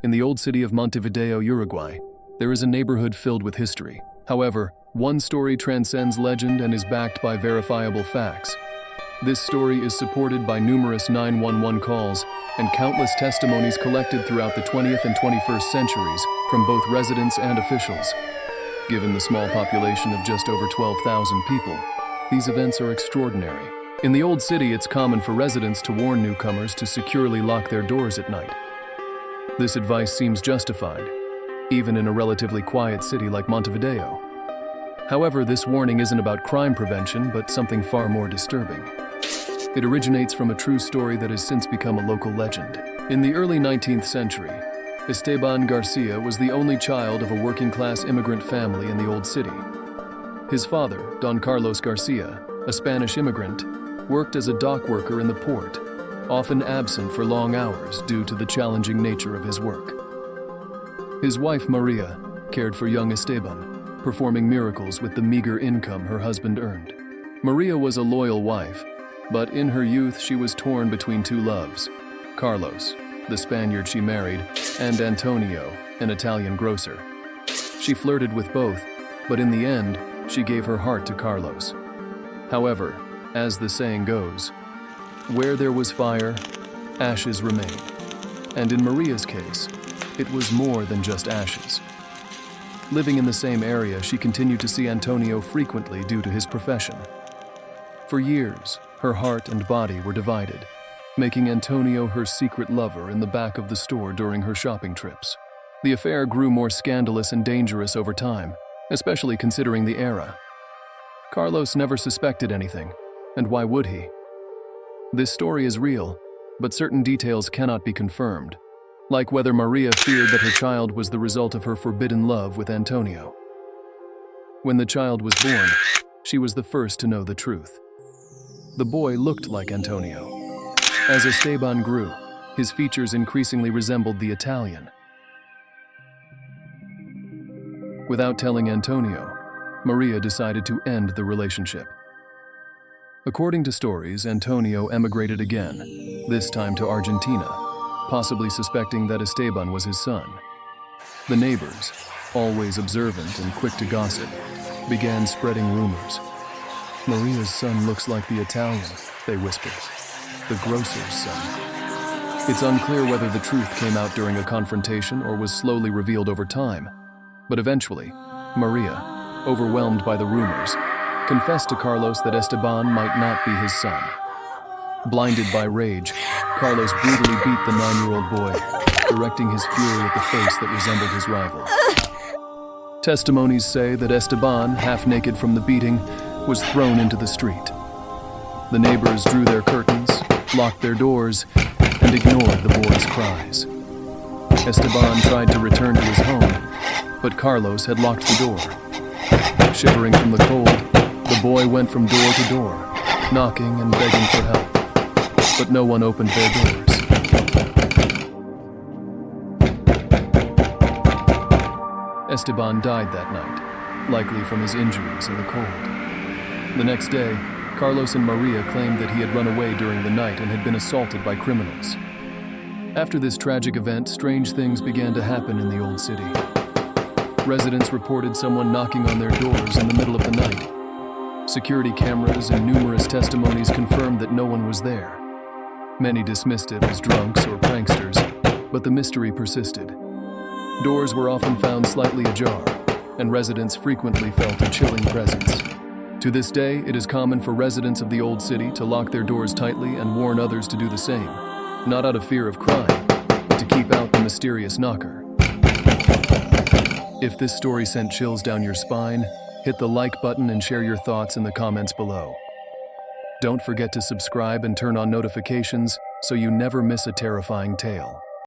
In the old city of Montevideo, Uruguay, there is a neighborhood filled with history. However, one story transcends legend and is backed by verifiable facts. This story is supported by numerous 911 calls and countless testimonies collected throughout the 20th and 21st centuries from both residents and officials. Given the small population of just over 12,000 people, these events are extraordinary. In the old city, it's common for residents to warn newcomers to securely lock their doors at night. This advice seems justified, even in a relatively quiet city like Montevideo. However, this warning isn't about crime prevention, but something far more disturbing. It originates from a true story that has since become a local legend. In the early 19th century, Esteban García was the only child of a working-class immigrant family in the old city. His father, Don Carlos Garcia, a Spanish immigrant, worked as a dock worker in the port, often absent for long hours due to the challenging nature of his work. His wife, Maria, cared for young Esteban, performing miracles with the meager income her husband earned. Maria was a loyal wife, but in her youth she was torn between two loves: Carlos, the Spaniard she married, and Antonio, an Italian grocer. She flirted with both, but in the end, she gave her heart to Carlos. However, as the saying goes, where there was fire, ashes remain. And in Maria's case, it was more than just ashes. Living in the same area, she continued to see Antonio frequently due to his profession. For years, her heart and body were divided, making Antonio her secret lover in the back of the store during her shopping trips. The affair grew more scandalous and dangerous over time, especially considering the era. Carlos never suspected anything, and why would he? This story is real, but certain details cannot be confirmed, like whether Maria feared that her child was the result of her forbidden love with Antonio. When the child was born, she was the first to know the truth. The boy looked like Antonio. As Esteban grew, his features increasingly resembled the Italian. Without telling Antonio, Maria decided to end the relationship. According to stories, Antonio emigrated again, this time to Argentina, possibly suspecting that Esteban was his son. The neighbors, always observant and quick to gossip, began spreading rumors. "Maria's son looks like the Italian," they whispered. "The grocer's son." It's unclear whether the truth came out during a confrontation or was slowly revealed over time, but eventually, Maria, overwhelmed by the rumors, confessed to Carlos that Esteban might not be his son. Blinded by rage, Carlos brutally beat the 9-year-old boy, directing his fury at the face that resembled his rival. Testimonies say that Esteban, half-naked from the beating, was thrown into the street. The neighbors drew their curtains, locked their doors, and ignored the boy's cries. Esteban tried to return to his home, but Carlos had locked the door. Shivering from the cold, the boy went from door to door, knocking and begging for help, but no one opened their doors. Esteban died that night, likely from his injuries in the cold. The next day, Carlos and Maria claimed that he had run away during the night and had been assaulted by criminals. After this tragic event, strange things began to happen in the old city. Residents reported someone knocking on their doors in the middle of the night. Security cameras and numerous testimonies confirmed that no one was there. Many dismissed it as drunks or pranksters, but the mystery persisted. Doors were often found slightly ajar, and residents frequently felt a chilling presence. To this day, it is common for residents of the old city to lock their doors tightly and warn others to do the same, not out of fear of crime, but to keep out the mysterious knocker. If this story sent chills down your spine, hit the like button and share your thoughts in the comments below. Don't forget to subscribe and turn on notifications so you never miss a terrifying tale.